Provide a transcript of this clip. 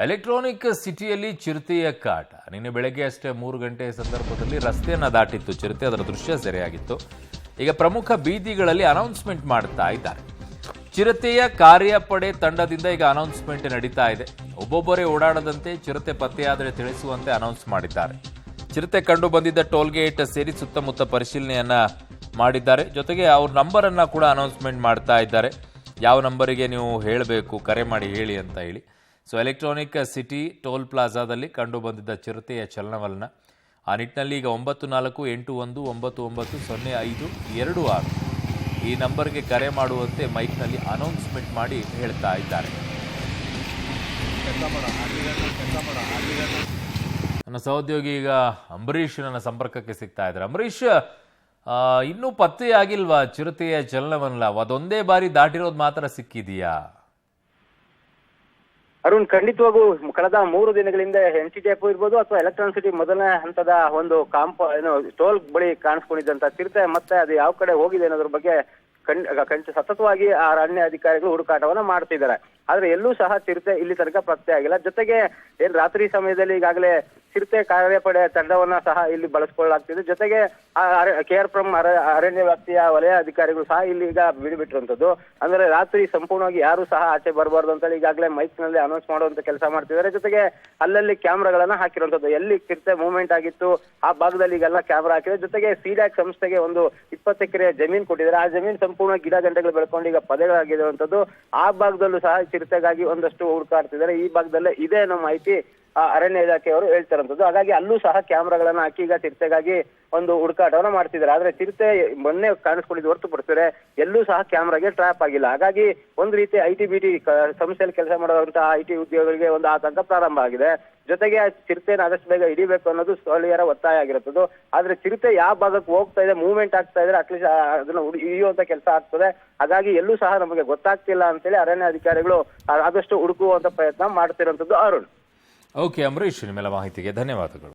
Electronic ಸಿಟಿಯಲ್ಲಿ ಚಿರತೆಯ ಕಾಟ ನಿನ್ನೆ ಬೆಳಗ್ಗೆ ಅಷ್ಟೇ 3 ಗಂಟೆ ಸಂದರ್ಭದಲ್ಲಿ ರಸ್ತೆಯನ್ನು ದಾಟಿತ್ತು ಚಿರತೆ. ಅದರ ದೃಶ್ಯ ಸೆರೆಯಾಗಿತ್ತು. ಈಗ ಪ್ರಮುಖ ಬೀದಿಗಳಲ್ಲಿ ಅನೌನ್ಸ್ಮೆಂಟ್ ಮಾಡ್ತಾ ಇದ್ದಾರೆ. ಚಿರತೆಯ ಕಾರ್ಯಪಡೆ ತಂಡದಿಂದ ಈಗ ಅನೌನ್ಸ್ಮೆಂಟ್ ನಡೀತಾ ಇದೆ. ಒಬ್ಬೊಬ್ಬರೇ ಓಡಾಡದಂತೆ ಚಿರತೆ ಪತ್ತೆಯಾದರೆ ತಿಳಿಸುವಂತೆ ಅನೌನ್ಸ್ ಮಾಡಿದ್ದಾರೆ. ಚಿರತೆ ಕಂಡು ಬಂದಿದ್ದ ಟೋಲ್ಗೇಟ್ ಸೇರಿ ಸುತ್ತಮುತ್ತ ಪರಿಶೀಲನೆಯನ್ನ ಮಾಡಿದ್ದಾರೆ. ಜೊತೆಗೆ ಅವ್ರ ನಂಬರ್ ಅನ್ನ ಕೂಡ ಅನೌನ್ಸ್ಮೆಂಟ್ ಮಾಡ್ತಾ ಇದ್ದಾರೆ. ಯಾವ ನಂಬರಿಗೆ ನೀವು ಹೇಳಬೇಕು, ಕರೆ ಮಾಡಿ ಹೇಳಿ ಅಂತ ಹೇಳಿ. ಸೊ ಎಲೆಕ್ಟ್ರಾನಿಕ್ ಸಿಟಿ ಟೋಲ್ ಪ್ಲಾಜಾದಲ್ಲಿ ಕಂಡು ಬಂದಿದ್ದ ಚಿರತೆಯ ಚಲನವಲನ ಆ ನಿಟ್ಟಿನಲ್ಲಿ ಈಗ 9481990526 ಈ ನಂಬರ್ಗೆ ಕರೆ ಮಾಡುವಂತೆ ಮೈಕ್ನಲ್ಲಿ ಅನೌನ್ಸ್ಮೆಂಟ್ ಮಾಡಿ ಹೇಳ್ತಾ ಇದ್ದಾರೆ. ನನ್ನ ಸಹೋದ್ಯೋಗಿ ಈಗ ಅಂಬರೀಷ್ ನನ್ನ ಸಂಪರ್ಕಕ್ಕೆ ಸಿಗ್ತಾ ಇದ್ದಾರೆ. ಅಂಬರೀಷ್, ಇನ್ನೂ ಪತ್ತೆಯಾಗಿಲ್ವಾ ಚಿರತೆಯ ಚಲನವಲನ? ಅದೊಂದೇ ಬಾರಿ ದಾಟಿರೋದು ಮಾತ್ರ ಸಿಕ್ಕಿದೆಯಾ? ಅರುಣ್, ಖಂಡಿತವಾಗೂ ಕಳೆದ 3 ದಿನಗಳಿಂದ NTTF ಇರ್ಬೋದು ಅಥವಾ ಎಲೆಕ್ಟ್ರಾನಿಕ್ ಸಿಟಿ ಮೊದಲನೇ ಹಂತದ ಒಂದು ಟೋಲ್ ಬಳಿ ಕಾಣಿಸ್ಕೊಂಡಿದ್ದಂತ ಚಿರತೆ ಮತ್ತೆ ಅದು ಯಾವ ಕಡೆ ಹೋಗಿದೆ ಅನ್ನೋದ್ರ ಬಗ್ಗೆ ಸತತವಾಗಿ ಆ ಅರಣ್ಯ ಅಧಿಕಾರಿಗಳು ಹುಡುಕಾಟವನ್ನ ಮಾಡ್ತಿದ್ದಾರೆ. ಆದ್ರೆ ಎಲ್ಲೂ ಸಹ ಚಿರತೆ ಇಲ್ಲಿ ತನಕ ಪತ್ತೆ ಆಗಿಲ್ಲ. ಜೊತೆಗೆ ರಾತ್ರಿ ಸಮಯದಲ್ಲಿ ಈಗಾಗಲೇ ಚಿರತೆ ಕಾರ್ಯಪಡೆ ತಂಡವನ್ನ ಸಹ ಇಲ್ಲಿ ಬಳಸ್ಕೊಳ್ಳಲಾಗ್ತಿದೆ. ಜೊತೆಗೆ KRPುರಂ ಅರಣ್ಯ ವ್ಯಾಪ್ತಿಯ ವಲಯ ಅಧಿಕಾರಿಗಳು ಸಹ ಇಲ್ಲಿ ಈಗ ಬಿಡುಬಿಟ್ಟಿರುವಂತದ್ದು. ಅಂದ್ರೆ ರಾತ್ರಿ ಸಂಪೂರ್ಣವಾಗಿ ಯಾರು ಸಹ ಆಚೆ ಬರಬಾರ್ದು ಅಂತ ಈಗಾಗಲೇ ಮೈಕ್ ನಲ್ಲಿ ಅನೌನ್ಸ್ ಮಾಡುವಂತ ಕೆಲಸ ಮಾಡ್ತಿದ್ದಾರೆ. ಜೊತೆಗೆ ಅಲ್ಲಲ್ಲಿ ಕ್ಯಾಮ್ರಾಗಳನ್ನ ಹಾಕಿರುವಂತದ್ದು. ಎಲ್ಲಿ ಚಿರತೆ ಮೂವ್ಮೆಂಟ್ ಆಗಿತ್ತು ಆ ಭಾಗದಲ್ಲಿ ಈಗೆಲ್ಲ ಕ್ಯಾಮ್ರಾ ಹಾಕಿದೆ. ಜೊತೆಗೆ ಸಿಡ್ಯಾಕ್ ಸಂಸ್ಥೆಗೆ ಒಂದು 20 ಎಕರೆ ಜಮೀನು ಕೊಟ್ಟಿದ್ದಾರೆ. ಆ ಜಮೀನು ಸಂಪೂರ್ಣ ಗಿಡ ಗಂಟೆಗಳು ಬೆಳ್ಕೊಂಡು ಈಗ ಪದೆಗಳಾಗಿರುವಂತದ್ದು. ಆ ಭಾಗದಲ್ಲೂ ಸಹ ಚಿರತೆಗಾಗಿ ಒಂದಷ್ಟು ಹುಡುಕಾಡ್ತಿದ್ದಾರೆ. ಈ ಭಾಗದಲ್ಲೇ ಇದೆ ಅನ್ನೋ ಮಾಹಿತಿ ಅರಣ್ಯ ಇಲಾಖೆಯವರು ಹೇಳ್ತಿರುವಂತದ್ದು. ಹಾಗಾಗಿ ಅಲ್ಲೂ ಸಹ ಕ್ಯಾಮ್ರಾಗಳನ್ನ ಹಾಕಿ ಈಗ ಚಿರತೆಗಾಗಿ ಒಂದು ಹುಡುಕಾಟವನ್ನ ಮಾಡ್ತಿದ್ದಾರೆ. ಆದ್ರೆ ಚಿರತೆ ಮೊನ್ನೆ ಕಾಣಿಸ್ಕೊಂಡಿದ್ದು ಹೊರತುಪಡಿಸಿದ್ರೆ ಎಲ್ಲೂ ಸಹ ಕ್ಯಾಮ್ರಾಗೆ ಟ್ರ್ಯಾಪ್ ಆಗಿಲ್ಲ. ಹಾಗಾಗಿ ಒಂದು ರೀತಿ IT-BT ಸಂಸ್ಥೆಯಲ್ಲಿ ಕೆಲಸ ಮಾಡುವಂತಹ IT ಉದ್ಯೋಗಿಗಳಿಗೆ ಒಂದು ಆತಂಕ ಪ್ರಾರಂಭ ಆಗಿದೆ. ಜೊತೆಗೆ ಚಿರತೆನ ಆದಷ್ಟು ಬೇಗ ಹಿಡಿಬೇಕು ಅನ್ನೋದು ಸ್ಥಳೀಯರ ಒತ್ತಾಯ ಆಗಿರುತ್ತದೆ. ಆದ್ರೆ ಚಿರತೆ ಯಾವ ಭಾಗಕ್ಕೆ ಹೋಗ್ತಾ ಇದೆ, ಮೂವ್ಮೆಂಟ್ ಆಗ್ತಾ ಇದ್ರೆ ಅಟ್ಲೀಸ್ಟ್ ಅದನ್ನ ಹಿಡಿಯುವಂತ ಕೆಲಸ ಆಗ್ತದೆ. ಹಾಗಾಗಿ ಎಲ್ಲೂ ಸಹ ನಮಗೆ ಗೊತ್ತಾಗ್ತಿಲ್ಲ ಅಂತೇಳಿ ಅರಣ್ಯ ಅಧಿಕಾರಿಗಳು ಆದಷ್ಟು ಹುಡುಕುವಂತ ಪ್ರಯತ್ನ ಮಾಡ್ತಿರುವಂತದ್ದು. ಅರುಣ್. ಓಕೆ ಅಂಬರೀಷ್, ನಿಮ್ಮೆಲ್ಲ ಮಾಹಿತಿಗೆ ಧನ್ಯವಾದಗಳು.